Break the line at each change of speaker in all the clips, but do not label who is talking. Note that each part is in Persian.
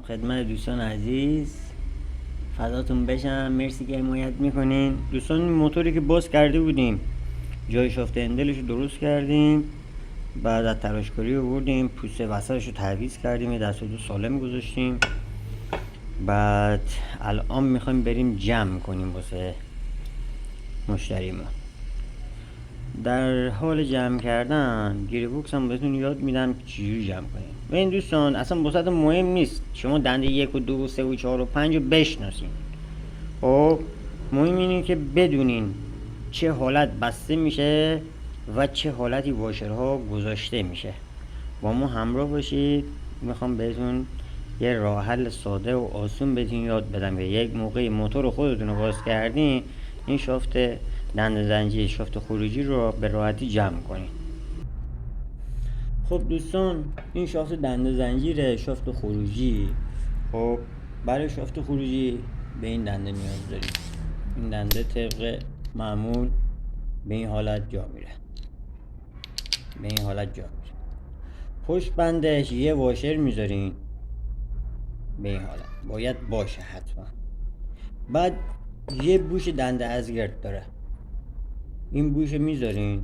خدمت دوستان عزیز فداتون بشم. مرسی که حمایت میکنین. دوستان موتوری که باز کرده بودیم جای شافت هندلش رو درست کردیم، بعد از تراشکاری آوردیم، پوست وسطش رو تعویض کردیم، دست و دو سالم گذاشتیم. بعد الان میخوایم بریم جمع کنیم واسه مشتریمون. در حال جمع کردن گیربکس هم بهتون یاد میدم چجوری جمع کنیم. و این دوستان اصلا بساط مهم نیست شما دنده 1 و 2 و 3 و 4 و 5 رو بشناسین. خب مهم اینه که بدونین چه حالت بسته میشه و چه حالتی واشرها گذاشته میشه. با ما همراه باشید. میخوام بهتون یه راه حل ساده و آسون بهتون یاد بدم که یک موقع موتور خودتون رو باز کردین این شافت دنده زنجیر شافت خروجی رو به راحتی جمع کنین. خب دوستان این شافت دنده زنجیر شافت خروجی. خب برای شافت خروجی به این دنده نیاز داریم. این دنده طبق معمول به این حالت جا میره، به این حالت جا میره. پشت بندش یه واشر میذارین به این حالت، باید باشه حتما. بعد یه بوش دنده ازگرد داره، این بوش میذارین.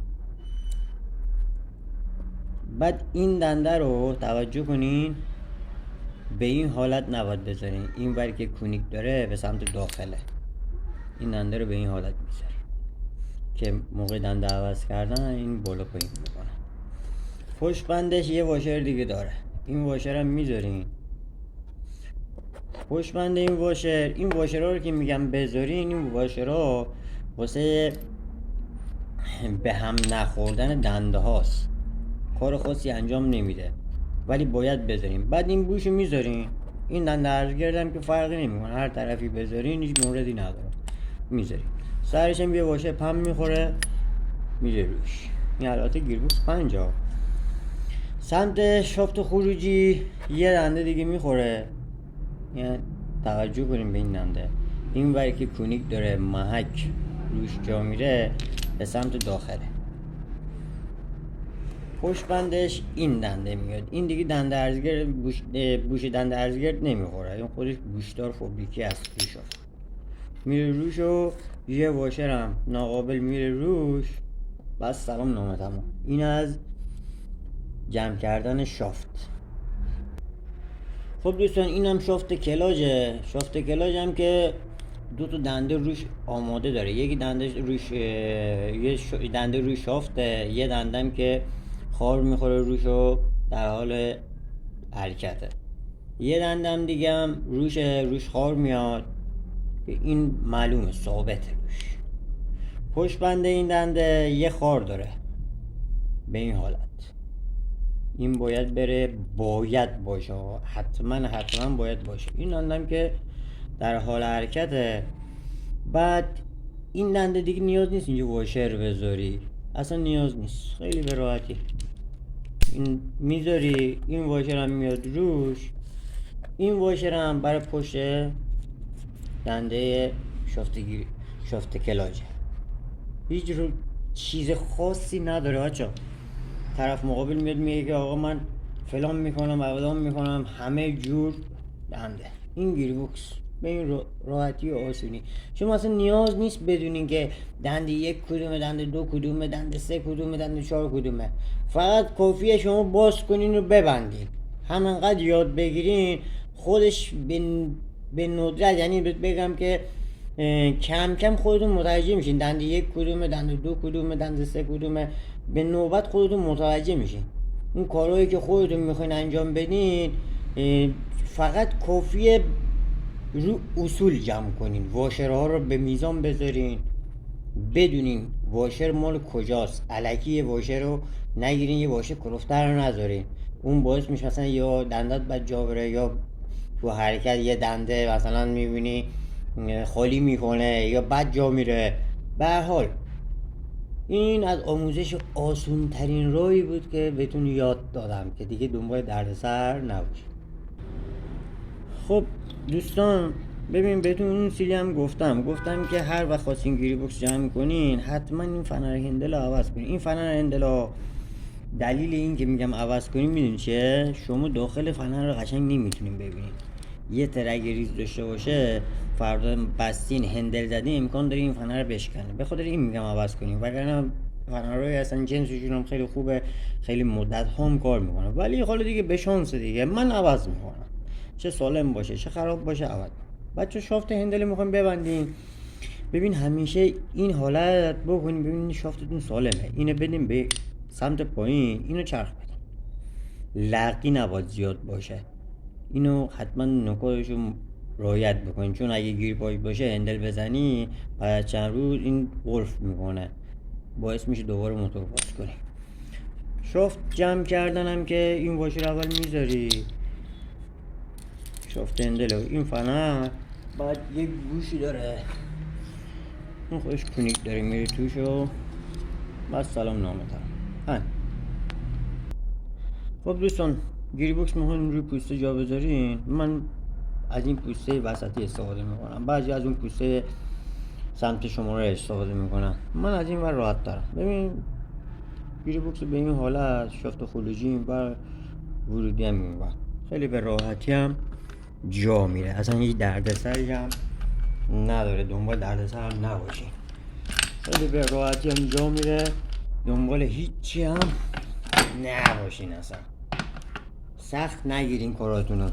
بعد این دنده رو توجه کنین به این حالت نباید بذارین، این ور که کونیک داره به سمت داخله. این دنده رو به این حالت میذارین که موقع دنده عوض کردن این بالا پایین میکنه. پشت بندش یه واشر دیگه داره، این واشر هم میذارین. پشت بند این واشرها رو که میگم بذارین، این واشرها واسه به هم نخوردن دنده هاست، کار خاصی انجام نمیده ولی باید بذارین. بعد این بوشو میذارین، این دنده ارزگردم که فرقی نمیکنه، هر طرفی بذارین هیچ موردی نداره. میذارین سرش هم یه واشه پم میخوره میره روش. این البته گیربکس 5 سمت شافت خروجی یه دنده دیگه میخوره، یعنی توجه کنیم به این دنده. این وری که کونیک داره محک روش جا میره به سمت داخله. پشت بندش این دنده میاد، این دیگه دنده ارزگرد بوش دنده ارزگرد نمیخوره، این خودش بوشدار فابریکی است روش میره روش و یه واشر هم ناقابل میره روش. بس سلام نامه تمام. این از جمع کردن شافت. خب دوستان این هم شافت کلاجه. شافت کلاج هم که دو تا دنده روش آماده داره، یکی دنده روش یه دنده روش شافته، یه دنده هم که خار میخوره روش و در حال حرکته. یه دنده هم دیگه هم روش خار میاد، این معلومه ثابته روش. پشت بنده این دنده یه خار داره به این حالت، این باید بره، باید باشه، حتما باید باشه. این دندم که در حال حرکته. بعد این دنده دیگه نیاز نیست اینجا واشر بذاری، اصلا نیاز نیست، خیلی به راحتی این میذاری. این واشر هم میاد روش. این واشر هم برای پشت دنده شافت کلاجه. هیچ چیز خاصی نداره بچه. طرف مقابل میاد میگه که آقا من فلان میکنم ابدان میکنم، همه جور دنده. این گیربکس به این راحتی و آسونی شما اصلا نیاز نیست بدونین که دنده 1 کدومه، دنده 2 کدومه، دنده 3 کدومه، دنده 4 کدومه. فقط کافیه شما باز کنین و ببندین، همینقدر یاد بگیرین خودش به ندرت، یعنی بگم که کم کم خودتون متوجه میشین دنده 1 کدومه، دنده 2 کدومه، دنده 3 کدومه. به نوبت خودتون متوجه میشین. اون کارهایی که خودتون میخواین انجام بدین فقط کافیه رو اصول جمع کنین، واشرها رو به میزان بذارین، بدونین واشر مال کجاست. الکی یه واشر رو نگیرین، یه واشر کلفتر رو نذارین، اون باعث میشه مثلا یا دندت بد جا بره یا تو حرکت یه دنده مثلا میبینی خالی میکنه یا بد جا میره. به هر حال این از آموزش آسون ترین راهی بود که بهتون یاد دادم که دیگه دنبال دردسر نباشید. خب دوستان ببین بهتون اون سری هم گفتم که هر وقت خواستین گیربکس جمع کنین حتما این فنر هندل رو عوض کنین. این فنر هندل رو دلیل این که میگم عوض کنین میدونین چیه؟ شما داخل فنر رو قشنگ نمیتونین ببینین، یه ترک ریز داشته باشه، فردا بستین هندل زدین امکان داره این فنر رو بشکنه. به خاطر این میگم عوض کنیم، وگرنه فنرهای اصلا جنسشون هم خیلی خوبه، خیلی مدت هم کار میکنه، ولی حالا دیگه به شانس دیگه من عوض میکنم، چه سالم باشه چه خراب باشه عوض. بچه شافت هندل میخوایم ببندیم، ببین همیشه این حالت بکنیم، ببین شافتتون سالمه، اینو بدیم به سمت پایین، اینو چرخ بدیم، لقی نباید زیاد باشه، اینو حتما نکاتشو رعایت بکنین، چون اگه گیر پایین باشه هندل بزنی بعد چند روز این قلف میکنه، باعث میشه دوباره موتور باز کنی. شافت جمع کردن هم که این واشر اول میذاری، شافت هندل و این فنر بعد یک گوشی داره اون خودش کونیک داره میری توش و بعد سلام نامه دارم. خب دوستان، گیری بوکس میخواین روی پوسته جا بذارین، من از این پوسته وسطی استفاده میکنم، بعضی از اون پوسته سمت شماره استفاده میکنم، من از این ور راحت دارم. ببین گیری بوکس به این حالت شافت خروجی این بر ورودی هم این بر خیلی به راحتی هم جا میره، اصلا هیچ دردسری هم نداره، دنبال دردسر هم نباشین، خیلی به راحتی هم جا میره، دنبال هیچی هم نباشین، اصلا سخت نگیرین کاراتونو.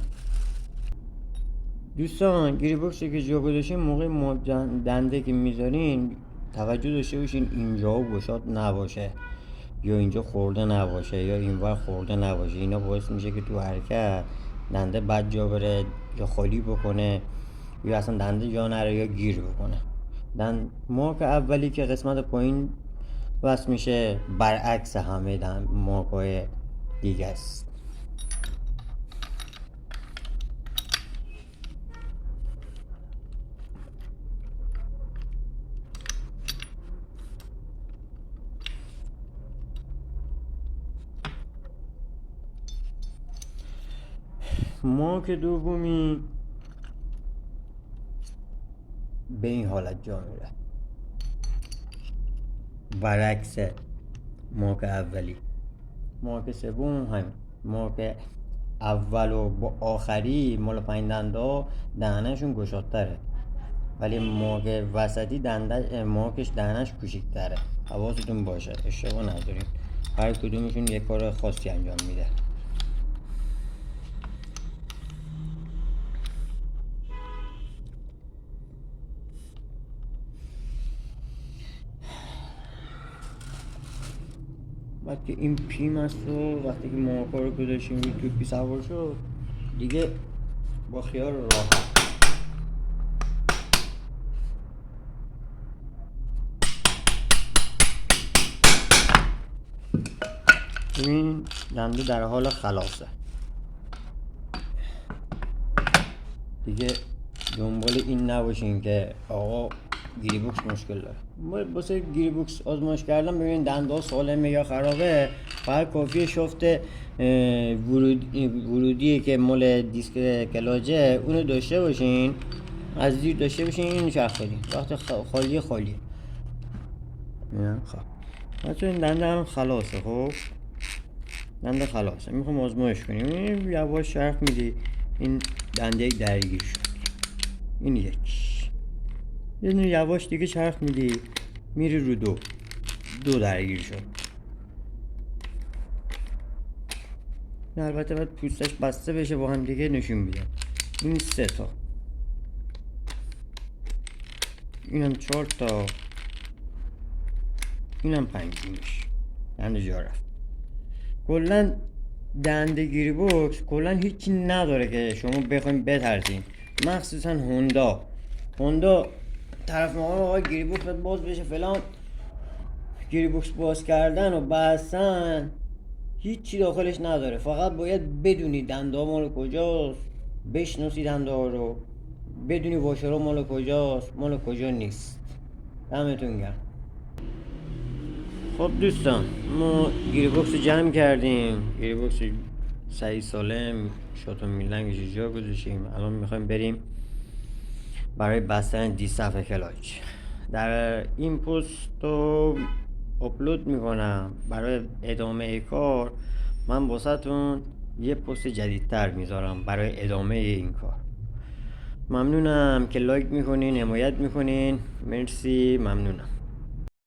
دوستان گیری بوکسی که جا گذاشتین موقع دنده که میذارین توجه داشته باشین اینجا گشاد نباشه، یا اینجا خورده نباشه یا اینور خورده نباشه، اینا باعث میشه که تو حرکت دنده بد جا بره یا خالی بکنه یا اصلا دنده جا نره یا گیر بکنه. مارک اولی که قسمت پایین وصل میشه برعکس همه مارک‌های دیگه است. مارک دومی به این حالت جا میره، برعکس مارک اولی. مارک سوم همین، مارک اول و با آخری مال 5 دنده دهنشون گشادتره، ولی مارک وسطی مارکش دهنش کوچیک‌تره، حواستون باشه اشتباه ندارین، هر کدومشون یک کار خاصی انجام میده. بعد که این پیم است و وقتی که مارکا رو گذاشتیم روی توپی سوار شد دیگه با خیال راحت. این دنده در حال خلاصه دیگه، دنبال این نباشین که آقا گیری بوکس مشکل داره. واسه گیری بوکس آزمایش کردم ببینید دنده ها سالمه یا خرابه، فقط کافیه شفت ورودی که مال دیسک کلاجه اونو داشته باشین، از زیر داشته باشین، اینو چرخ بدین وقت خالیه. خب بچه این دنده هم خلاصه. خب دنده خلاصه، میخوام آزمایش کنیم، یواش چرخ میدی، این دنده یک درگیر شد، این یک یه دونه یواش دیگه چرخ میدی میری رو دو درگیر شد. البته باید پوستش بسته بشه با هم دیگه نشون میدم. این 3 تا، اینم 4 تا، اینم 5 دنده جا رفت. کلا دنده گیری بوکس کلا هیچی نداره که شما بخواید بترسین، مخصوصا هوندا طرف آقا گیری بوکس باز بشه فلان، گیری بوکس باز کردن و بستن هیچی داخلش نداره، فقط باید بدونی دنده ها مال کجاست، بشناسی دنده ها رو، بدونی واشرها مال کجاست مال کجا نیست. دمتون گرم. خب دوستان ما گیری بوکس رو جمع کردیم، گیری بوکس صحیح سالم شاتون میلنگش جا گذاشتیم، الان میخوایم بریم برای بستن دیصفحه کلاج. در این پست رو اپلود میکنم برای ادامه کار، من واسهتون یه پست جدیدتر میذارم برای ادامه این کار. ممنونم که لایک میکنین، حمایت میکنین. مرسی، ممنونم.